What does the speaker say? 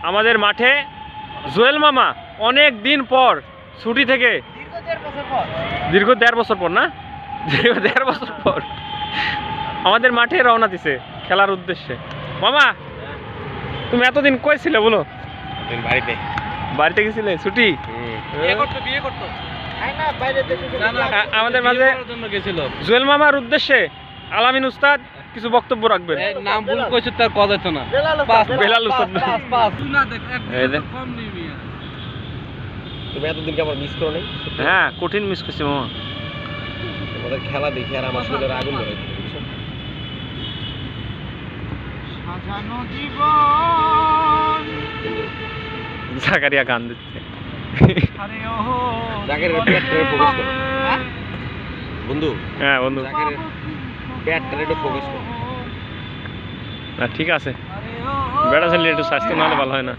আমাদের মাঠে জুয়েল মামা অনেক দিন পর ছুটি থেকে দীর্ঘ 1.5 বছর পর না দীর্ঘ 1.5 বছর পর আমাদের মাঠে রওনা দিছে খেলার উদ্দেশ্যে। মামা তুমি এতদিন কই ছিলে বলো? বাড়িতে বাড়িতে গেছিলে ছুটি? আমাদের মাঝে জুয়েল মামার উদ্দেশ্যে আলামিন উস্তাদ কিছু বক্তব্য রাখবেন। নাম ভুল কইছো তার কথা হতো না। বেলাল উস্তাদ। তুমি এতদিন কি আমার মিস করো নাই? হ্যাঁ কঠিন মিস করছি মামা। তোমাদের খেলা দেখে আর আমার শরীরে আগুন ধরে বুঝছো? সাজানো জীবন জাকারিয়া গান দিচ্ছে। জাকারিয়ার পেটটারে ফোকাস করো বন্ধু। হ্যাঁ বন্ধু জাকারিয়ার পেটটারে একটু ফোকাস করো। না ঠিক আছে, বেড়া ছেলে একটু স্বাস্থ্য নাহলে ভালো হয় না।